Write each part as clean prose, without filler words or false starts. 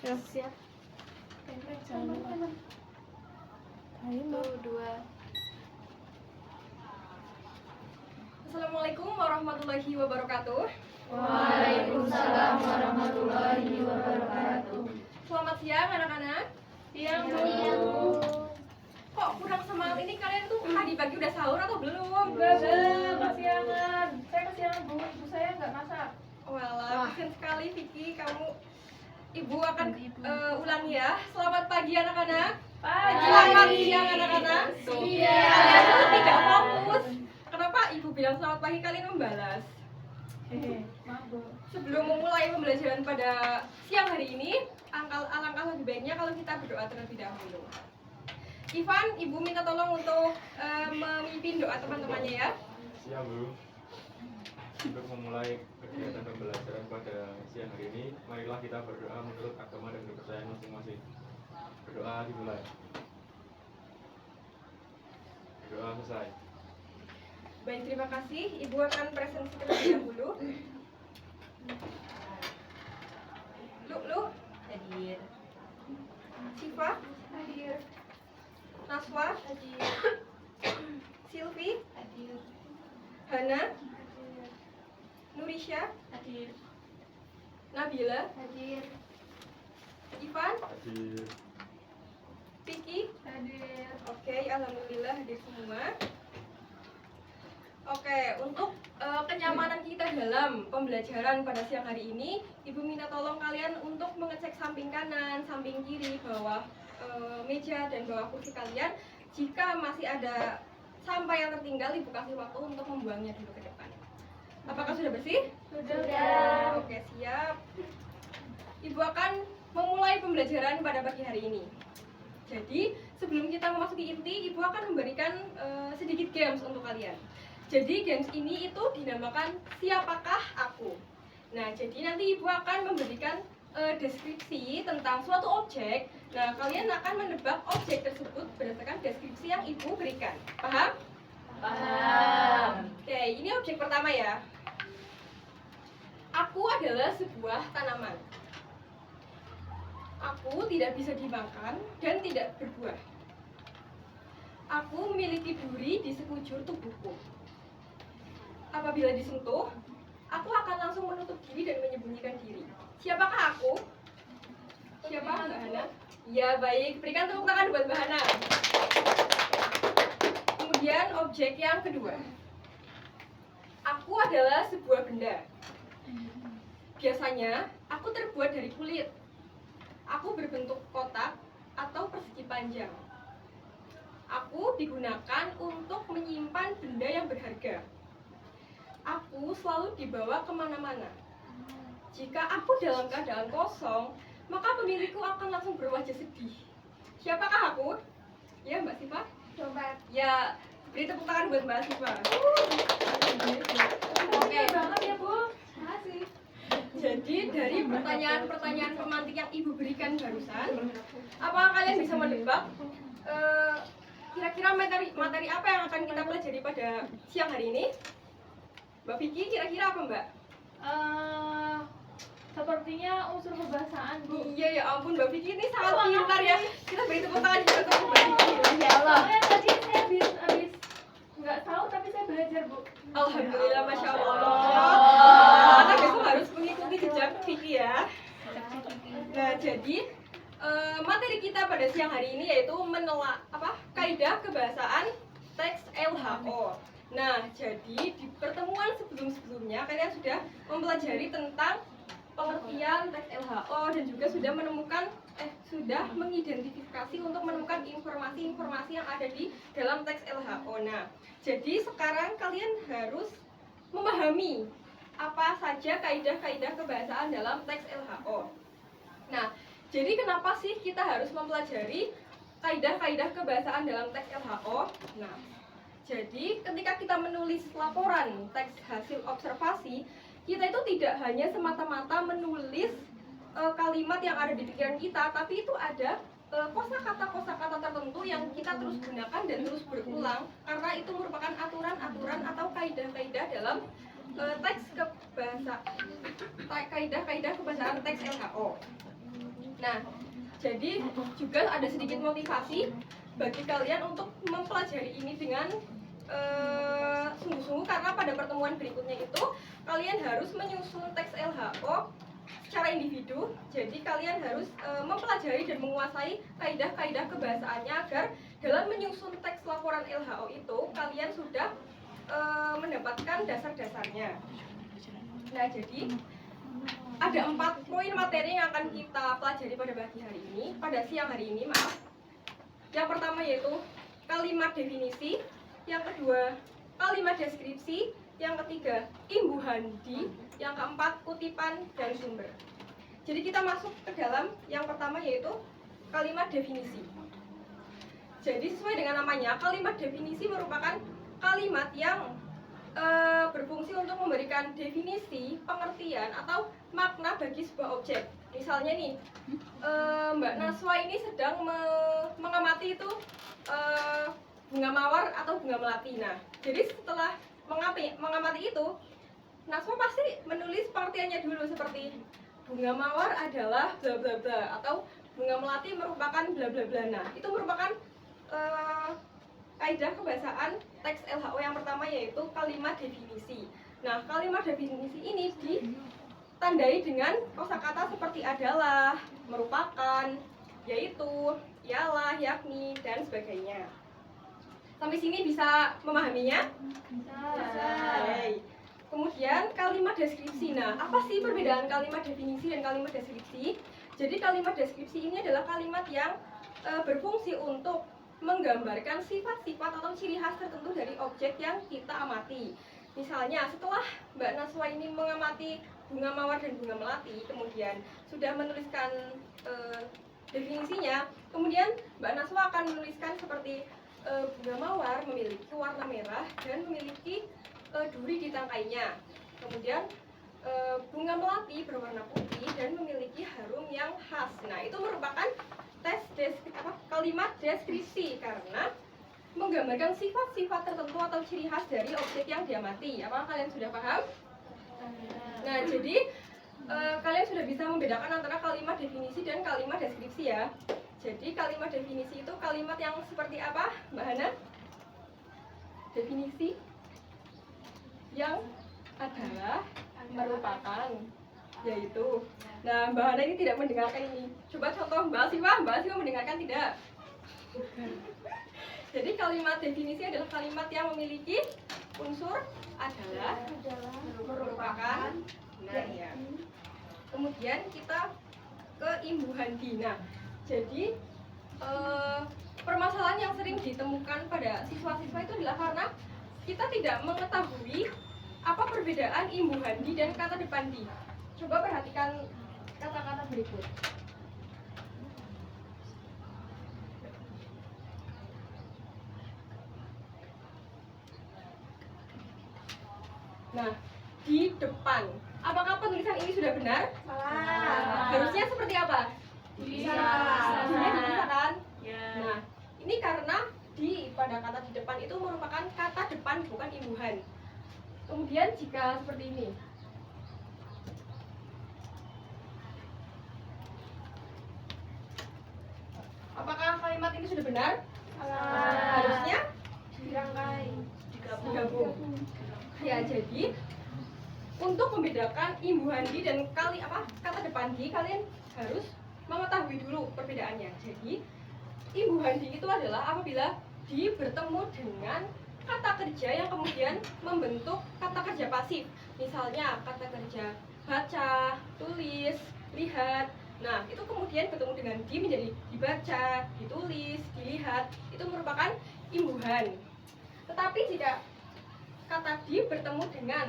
Ya. Siap. Satu, dua. Assalamualaikum warahmatullahi wabarakatuh. Waalaikumsalam warahmatullahi wabarakatuh. Selamat siang anak-anak. Siang, Bu. Kok kurang semangat ini kalian tuh tadi pagi udah sahur atau belum? Kesiangan. Saya kesiangan, Bu. Ibu saya nggak masak. Walah, kasian sekali Vicky, kamu. Ibu akan ulangi ya. Selamat pagi anak-anak. Selamat siang anak-anak. Kalian tuh tidak fokus. Kenapa Ibu bilang selamat pagi kalian membalas? Maaf, Bu. Sebelum memulai pembelajaran pada siang hari ini, alangkah lebih baiknya kalau kita berdoa terlebih dahulu. Ivan, Ibu minta tolong untuk memimpin doa teman-temannya ya. Siap, Bu. Untuk memulai kegiatan pembelajaran pada siang hari ini, marilah kita berdoa menurut agama dan kepercayaan masing-masing. Berdoa dimulai. Berdoa selesai. Baik, terima kasih. Ibu akan presentasi terlebih dahulu. Lu Hadir. Siva, Hadir. Naswa, Hadir. Silvi, Hadir. Hana, Nurisha, Hadir. Nabila, Hadir. Ivan, Hadir. Vicky. Hadir. Oke, alhamdulillah hadir semua. Oke, untuk kenyamanan kita dalam pembelajaran pada siang hari ini, Ibu minta tolong kalian untuk mengecek samping kanan, samping kiri, bawah meja dan bawah kursi kalian. Jika masih ada sampah yang tertinggal, Ibu kasih waktu untuk membuangnya dulu ke depan. Apakah sudah bersih? Sudah. Oke, siap. Ibu akan memulai pembelajaran pada pagi hari ini. Jadi, sebelum kita memasuki inti, Ibu akan memberikan sedikit games untuk kalian. Jadi, games ini itu dinamakan Siapakah Aku? Nah, jadi nanti Ibu akan memberikan deskripsi tentang suatu objek. Nah, kalian akan menebak objek tersebut berdasarkan deskripsi yang Ibu berikan. Paham? Paham. Oke, ini objek pertama ya. Aku adalah sebuah tanaman. Aku tidak bisa dimakan dan tidak berbuah. Aku memiliki duri di sekujur tubuhku. Apabila disentuh, aku akan langsung menutup diri dan menyembunyikan diri. Siapakah aku? Siapa, Mbak Hana? Ya, baik. Berikan tepuk tangan buat Mbak Hana. Kemudian objek yang kedua. Aku adalah sebuah benda. Biasanya, aku terbuat dari kulit. Aku berbentuk kotak atau persegi panjang. Aku digunakan untuk menyimpan benda yang berharga. Aku selalu dibawa kemana-mana. Jika aku dalam keadaan kosong, maka pemilikku akan langsung berwajah sedih. Siapakah aku? Ya, Mbak Siva? Dompet. Ya, beri tepuk tangan buat Mbak Siva. Oke. Banget ya, Bu. Makasih. Jadi dari pertanyaan-pertanyaan pemantik yang Ibu berikan barusan, apakah kalian bisa menebak kira-kira materi apa yang akan kita pelajari pada siang hari ini? Mbak Vicky, kira-kira apa Mbak? Sepertinya unsur kebahasaan, Bu. Iya ya ampun, Mbak Vicky ini sangat pintar ya. Kita beri tepuk tangan juga untuk Mbak Vicky. Ya Allah. Soalnya tadi saya habis nggak tahu tapi saya belajar, Bu. Alhamdulillah, Masya Allah. Anak itu harus mengikuti jejak Vicky ya. Nah, jadi materi kita pada siang hari ini yaitu menelaah kaidah kebahasaan teks LHO. Nah, jadi di pertemuan sebelum-sebelumnya kalian sudah mempelajari tentang pengertian teks LHO dan juga sudah mengidentifikasi untuk menemukan informasi-informasi yang ada di dalam teks LHO. Nah, jadi sekarang kalian harus memahami apa saja kaidah-kaidah kebahasaan dalam teks LHO. Nah, jadi kenapa sih kita harus mempelajari kaidah-kaidah kebahasaan dalam teks LHO? Nah, jadi ketika kita menulis laporan teks hasil observasi, kita itu tidak hanya semata-mata menulis kalimat yang ada di pikiran kita, tapi itu ada kosakata tertentu yang kita terus gunakan dan terus berulang karena itu merupakan aturan-aturan atau kaidah-kaidah dalam kaidah-kaidah kebahasaan teks LHO. Nah, jadi juga ada sedikit motivasi bagi kalian untuk mempelajari ini dengan sungguh-sungguh, karena pada pertemuan berikutnya itu kalian harus menyusun teks LHO secara individu. Jadi kalian harus mempelajari dan menguasai kaidah-kaidah kebahasaannya agar dalam menyusun teks laporan LHO itu kalian sudah mendapatkan dasar-dasarnya. Nah, jadi ada 4 poin materi yang akan kita pelajari pada pagi hari ini, pada siang hari ini, maaf. Yang pertama yaitu kalimat definisi, yang kedua kalimat deskripsi, yang ketiga imbuhan di, yang keempat kutipan dan sumber. Jadi kita masuk ke dalam yang pertama yaitu kalimat definisi. Jadi sesuai dengan namanya, kalimat definisi merupakan kalimat yang berfungsi untuk memberikan definisi, pengertian, atau makna bagi sebuah objek. Misalnya nih, Mbak Naswa ini sedang mengamati itu bunga mawar atau bunga melati. Nah, jadi setelah mengamati itu, Naswa pasti menulis pengertiannya dulu, seperti bunga mawar adalah bla bla bla, atau bunga melati merupakan bla bla bla. Nah, itu merupakan kaidah kebahasaan teks LHO yang pertama yaitu kalimat definisi. Nah, kalimat definisi ini ditandai dengan kosakata seperti adalah, merupakan, yaitu, ialah, yakni, dan sebagainya. Sampai sini bisa memahaminya? Bisa. Oke. Kemudian kalimat deskripsi. Nah, apa sih perbedaan kalimat definisi dan kalimat deskripsi? Jadi kalimat deskripsi ini adalah kalimat yang berfungsi untuk menggambarkan sifat-sifat atau ciri khas tertentu dari objek yang kita amati. Misalnya, setelah Mbak Naswa ini mengamati bunga mawar dan bunga melati, kemudian sudah menuliskan definisinya, kemudian Mbak Naswa akan menuliskan seperti bunga mawar memiliki warna merah dan memiliki duri di tangkainya. Kemudian bunga melati berwarna putih dan memiliki harum yang khas. Nah, itu merupakan kalimat deskripsi karena menggambarkan sifat-sifat tertentu atau ciri khas dari objek yang diamati. Apakah kalian sudah paham? Nah, jadi kalian sudah bisa membedakan antara kalimat definisi dan kalimat deskripsi ya. Jadi kalimat definisi itu kalimat yang seperti apa, Mbak Hana? Definisi yang adalah, merupakan, yaitu. Nah, Mbak Hana ini tidak mendengarkan ini. Coba contoh Mbak Siwa mendengarkan tidak? Jadi kalimat definisi adalah kalimat yang memiliki unsur adalah, merupakan, nah ya. Kemudian kita ke imbuhan di. Nah, jadi permasalahan yang sering ditemukan pada siswa-siswa itu adalah karena kita tidak mengetahui apa perbedaan imbuhan di dan kata depan di. Coba perhatikan kata-kata berikut. Nah, di depan. Apakah penulisan ini sudah benar? Salah. Harusnya seperti apa? Bisa. Bisa kan? Ya. Nah, ini karena di pada kata di depan itu merupakan kata depan, bukan imbuhan. Kemudian jika seperti ini, apakah kalimat ini sudah benar? Harusnya dirangkai, digabung. Ya, jadi untuk membedakan imbuhan di dan kata depan di, kalian harus mengetahui dulu perbedaannya. Jadi imbuhan di itu adalah apabila di bertemu dengan kata kerja yang kemudian membentuk kata kerja pasif. Misalnya kata kerja baca, tulis, lihat. Nah, itu kemudian bertemu dengan di menjadi dibaca, ditulis, dilihat. Itu merupakan imbuhan. Tetapi jika kata di bertemu dengan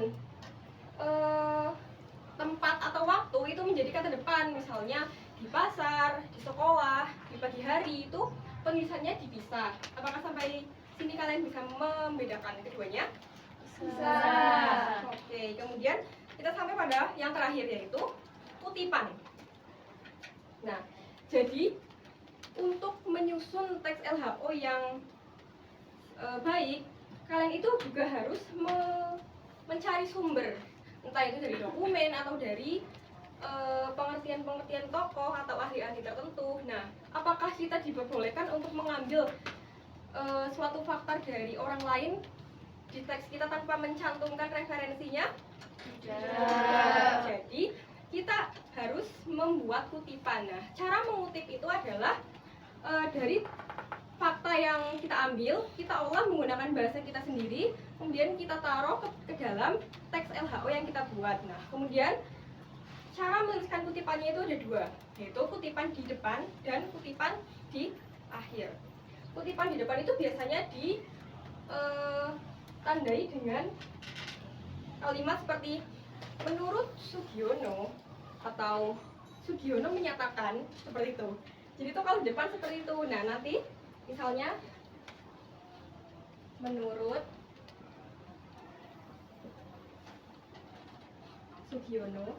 tempat atau waktu, itu menjadi kata depan. Misalnya di pasar, di sekolah, di pagi hari, itu penulisannya dipisah. Apakah sampai sini kalian bisa membedakan keduanya? Bisa. Oke, kemudian kita sampai pada yang terakhir yaitu kutipan. Nah, jadi untuk menyusun teks LHO yang baik, kalian itu juga harus mencari sumber, entah itu dari dokumen atau dari pengertian-pengertian tokoh atau ahli-ahli arti tertentu. Nah, apakah kita diperbolehkan untuk mengambil suatu fakta dari orang lain di teks kita tanpa mencantumkan referensinya? Tidak. Jadi kita harus membuat kutipan. Nah, cara mengutip itu adalah dari fakta yang kita ambil, kita olah menggunakan bahasa kita sendiri, kemudian kita taruh ke dalam teks LHO yang kita buat. Nah, kemudian cara menuliskan kutipannya itu ada dua, yaitu kutipan di depan dan kutipan di akhir. Kutipan di depan itu biasanya ditandai dengan kalimat seperti menurut Sugiono atau Sugiono menyatakan, seperti itu. Jadi itu kalau di depan seperti itu. Nah, nanti misalnya menurut Sugiono.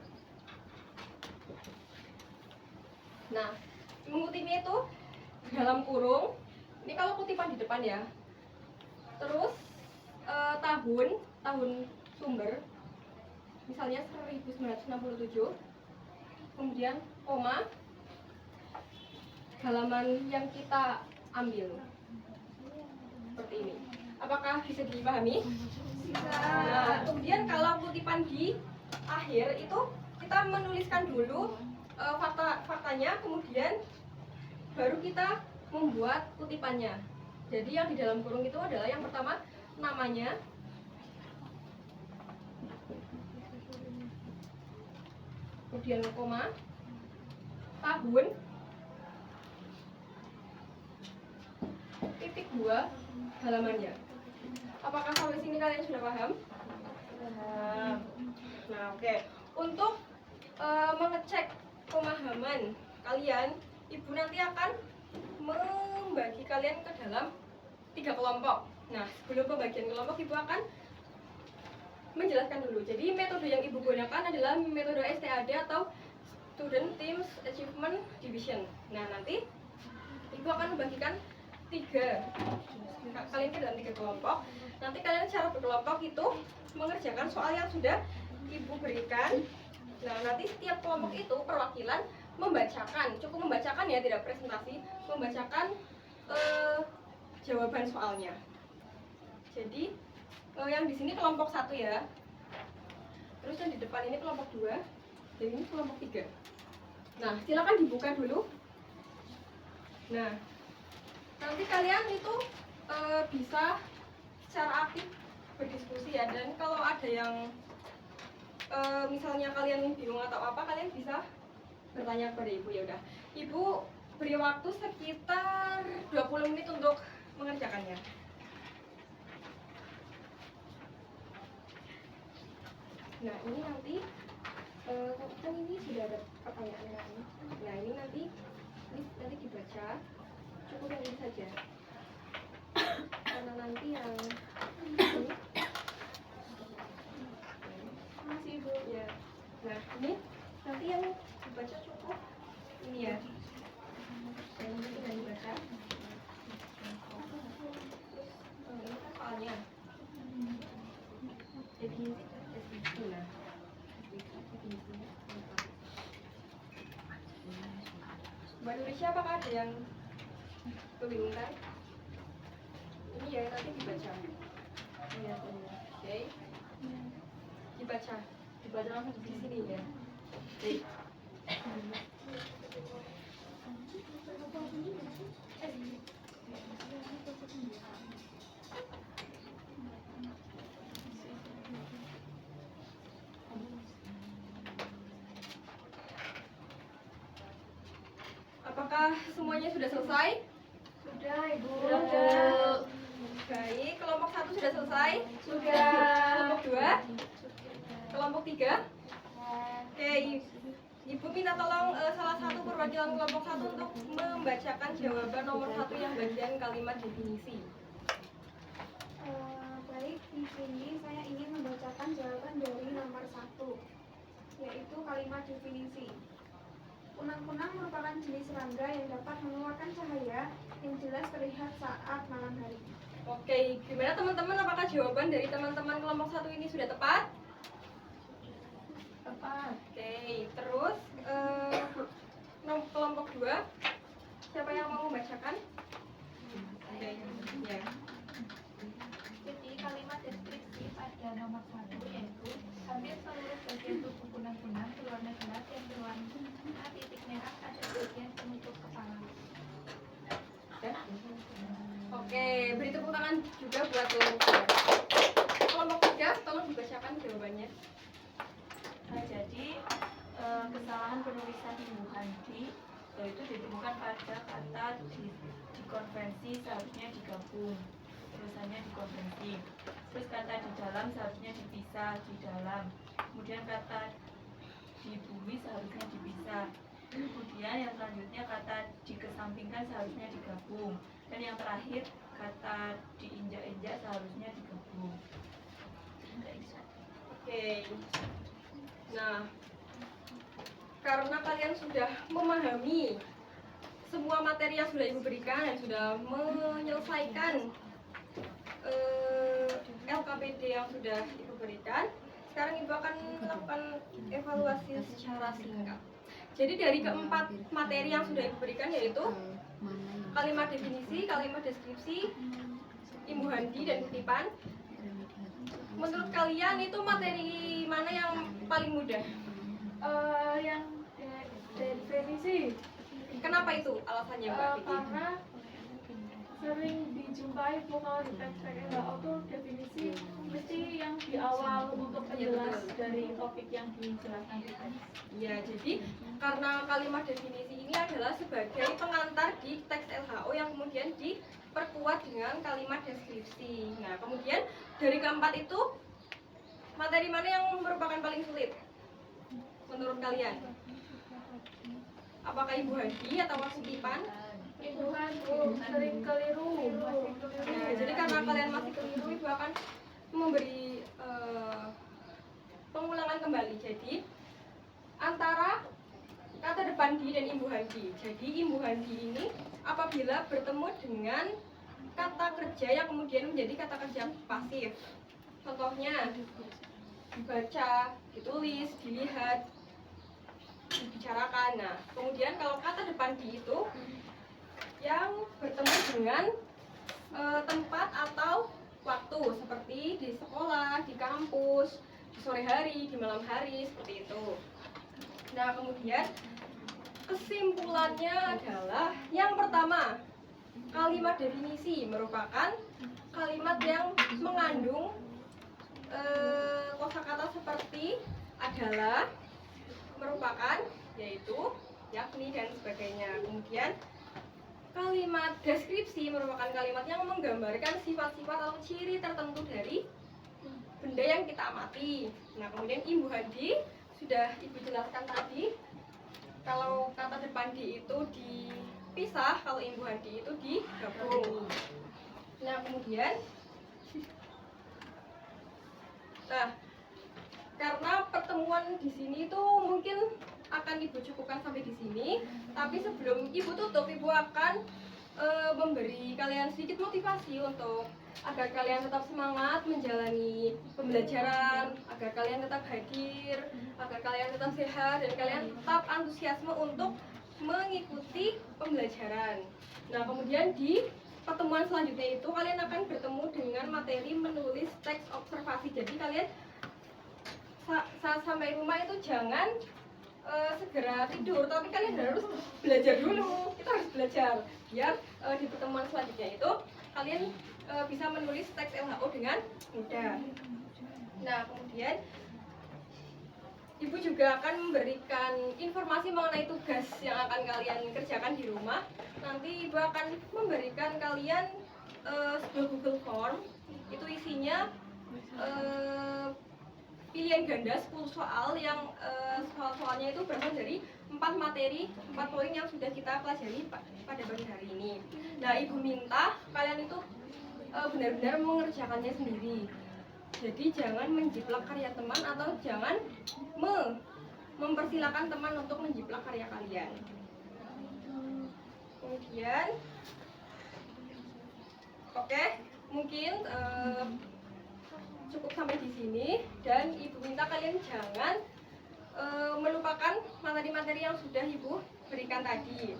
Nah, mengutipnya itu dalam kurung. Ini kalau kutipan di depan ya. Terus tahun sumber, misalnya 1967. Kemudian koma, halaman yang kita ambil. Seperti ini. Apakah bisa dipahami? Bisa. Nah, kemudian kalau kutipan di akhir itu kita menuliskan dulu faktanya, kemudian baru kita membuat kutipannya. Jadi yang di dalam kurung itu adalah yang pertama namanya, kemudian koma, tahun, titik 2, halamannya. Apakah sampai sini kalian sudah paham? Paham. Nah, oke. Untuk mengecek pemahaman kalian, Ibu nanti akan membagi kalian ke dalam 3 kelompok. Nah, sebelum pembagian kelompok, Ibu akan menjelaskan dulu. Jadi metode yang Ibu gunakan adalah metode STAD atau Student Teams Achievement Division. Nah, nanti Ibu akan membagikan 3 kalian ke dalam 3 kelompok. Nanti kalian secara berkelompok itu mengerjakan soal yang sudah Ibu berikan. Nah, nanti setiap kelompok itu perwakilan membacakan, cukup membacakan ya, tidak presentasi, membacakan jawaban soalnya. Jadi yang di sini kelompok 1 ya. Terus yang di depan ini kelompok 2, dan ini kelompok 3. Nah, silakan dibuka dulu. Nah, nanti kalian itu bisa secara aktif berdiskusi ya, dan kalau ada yang misalnya kalian bingung atau apa, kalian bisa bertanya kepada Ibu. Ya udah, Ibu beri waktu sekitar 20 menit untuk mengerjakannya. Nah, ini nanti kan ini sudah ada pertanyaan kan. Nah, ini nanti dibaca, cukup yang ini saja. Karena nanti yang ini masih Ibu ya. Nah, ini nanti yang dibaca cukup ini ya. Yang ini sudah dibaca. Terus ini kan soalnya. Jadi nah, Mbak Nurisha, apakah ada yang kebingungan? Ini ya nanti dibaca. Iya, oke. Dibaca langsung di sini ya. Oke. Apakah semuanya sudah selesai? Sudah, Ibu. Sudah. Baik, kelompok 1 sudah selesai? Sudah. Kelompok 2? Kelompok 3? Oke, Ibu minta tolong salah satu perwakilan kelompok 1 untuk membacakan jawaban nomor 1 yang bagian kalimat definisi. Baik, di sini saya ingin membacakan jawaban dari nomor 1, yaitu kalimat definisi. Kunang-kunang merupakan jenis serangga yang dapat mengeluarkan cahaya yang jelas terlihat saat malam hari. Oke, gimana teman-teman? Apakah jawaban dari teman-teman kelompok 1 ini sudah tepat? Tepat. Oke, terus kelompok 2. Siapa yang mau membacakan? Oke, ya. Jadi kalimat deskripsi pada nomor 1 yaitu hampir seluruh bagian tubuh kunang-kunang berwarna gelap dan berwarna titik merah pada bagian penutup kepala. Oke, beri tepuk tangan juga buat kelompok 3. Tolong dibacakan jawabannya. Nah, jadi kesalahan penulisan Ibu Handi yaitu ditemukan pada kata di konvensi seharusnya digabung, tulisannya di konvensi. Terus kata di dalam seharusnya dipisah, di dalam. Kemudian kata di bumi seharusnya dipisah. Kemudian yang selanjutnya kata dikesampingkan seharusnya digabung. Dan yang terakhir kata diinjak-injak seharusnya digabung. Oke. Nah, karena kalian sudah memahami semua materi yang sudah Ibu berikan dan sudah menyelesaikan LKPD yang sudah Ibu berikan, sekarang Ibu akan melakukan evaluasi secara singkat. Jadi dari keempat materi yang sudah Ibu berikan yaitu kalimat definisi, kalimat deskripsi, imbuhan-di, dan kutipan. Menurut kalian itu materi mana yang paling mudah? Yang definisi. Kenapa itu alasannya Mbak Vicky? Karena sering dijumpai kalau di teks-teks LHO definisi mesti yang di awal untuk penjelas dari topik yang dijelaskan di teks. Ya, jadi karena kalimat definisi ini adalah sebagai pengantar di teks LHO yang kemudian diperkuat dengan kalimat deskripsi. Nah, kemudian dari keempat itu materi mana yang merupakan paling sulit menurut kalian? Apakah Ibu Hadi atau kutipan? Itu kan sering keliru. Nah, jadi karena kalian masih keliru, Ibu akan memberi pengulangan kembali. Jadi antara kata depan di dan imbuhan di. Jadi imbuhan di ini apabila bertemu dengan kata kerja yang kemudian menjadi kata kerja pasif. Contohnya dibaca, ditulis, dilihat, dibicarakan. Nah, kemudian kalau kata depan di itu yang bertemu dengan tempat atau waktu seperti di sekolah, di kampus, di sore hari, di malam hari, seperti itu. Nah, kemudian kesimpulannya adalah yang pertama, kalimat definisi merupakan kalimat yang mengandung kosakata seperti adalah, merupakan, yaitu, yakni, dan sebagainya. Kemudian kalimat deskripsi merupakan kalimat yang menggambarkan sifat-sifat atau ciri tertentu dari benda yang kita amati. Nah, kemudian imbuhan di sudah Ibu jelaskan tadi. Kalau kata depan di itu dipisah, kalau imbuhan di itu digabung. Nah, kemudian karena pertemuan di sini itu mungkin akan Ibu cukupkan sampai di sini. Tapi sebelum Ibu tutup, Ibu akan memberi kalian sedikit motivasi untuk agar kalian tetap semangat menjalani pembelajaran, agar kalian tetap hadir, agar kalian tetap sehat, dan kalian tetap antusiasme untuk mengikuti pembelajaran. Nah, kemudian di pertemuan selanjutnya itu kalian akan bertemu dengan materi menulis teks observasi. Jadi kalian saat sampai rumah itu jangan segera tidur, tapi kalian harus belajar dulu. Kita harus belajar biar di pertemuan selanjutnya itu kalian bisa menulis teks LHO dengan mudah. Nah, kemudian Ibu juga akan memberikan informasi mengenai tugas yang akan kalian kerjakan di rumah. Nanti Ibu akan memberikan kalian sebuah Google Form. Itu isinya pilihan ganda 10 soal yang soal-soalnya itu berasal dari 4 materi, 4 poin yang sudah kita pelajari pada pagi hari ini. Nah, Ibu minta kalian itu benar-benar mengerjakannya sendiri. Jadi jangan menjiplak karya teman atau jangan mempersilahkan teman untuk menjiplak karya kalian. Kemudian oke, mungkin cukup sampai di sini, dan Ibu minta kalian jangan melupakan materi-materi yang sudah Ibu berikan tadi.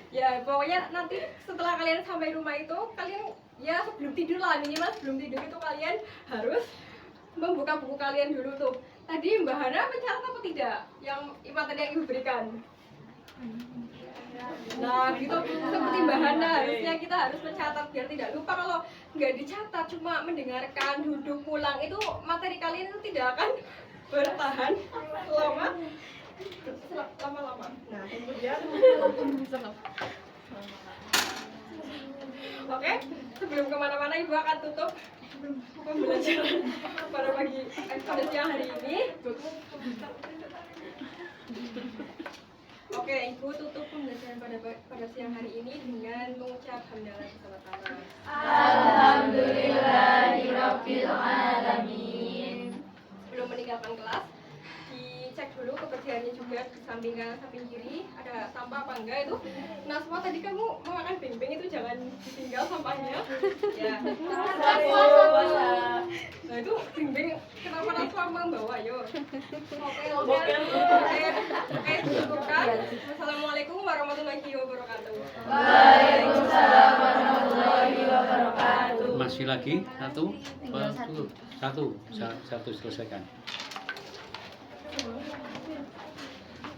Ya pokoknya nanti setelah kalian sampai rumah itu kalian ya sebelum tidur lah, minimal sebelum tidur itu kalian harus membuka buku kalian dulu tuh. Tadi Mbak Hana mencatat apa tidak yang materi yang ibu berikan? Nah gitu seperti Mbak Hana harusnya kita harus mencatat biar tidak lupa. Kalau nggak dicatat cuma mendengarkan duduk pulang itu materi kalian itu tidak akan bertahan lama-lama. Nah kemudian oke, sebelum kemana-mana ibu akan tutup pembelajaran pada siang hari ini. Oke, ibu tutup pembelajaran pada siang hari ini dengan mengucap hamdalah bersama-sama. Alhamdulillahirabbil alamin. Sebelum meninggalkan kelas, dicek dulu kebersihannya juga di samping kanan samping kiri ada sampah apa enggak itu. Nah semua tadi kamu mau makan beng-beng itu jangan ditinggal sampahnya. Ya. Nah itu beng-beng kenapa Naswa membawa yo? Oke, cukupkan. Wassalamualaikum warahmatullahi wabarakatuh. Waalaikumsalam warahmatullahi wabarakatuh. Masih lagi satu selesaikan.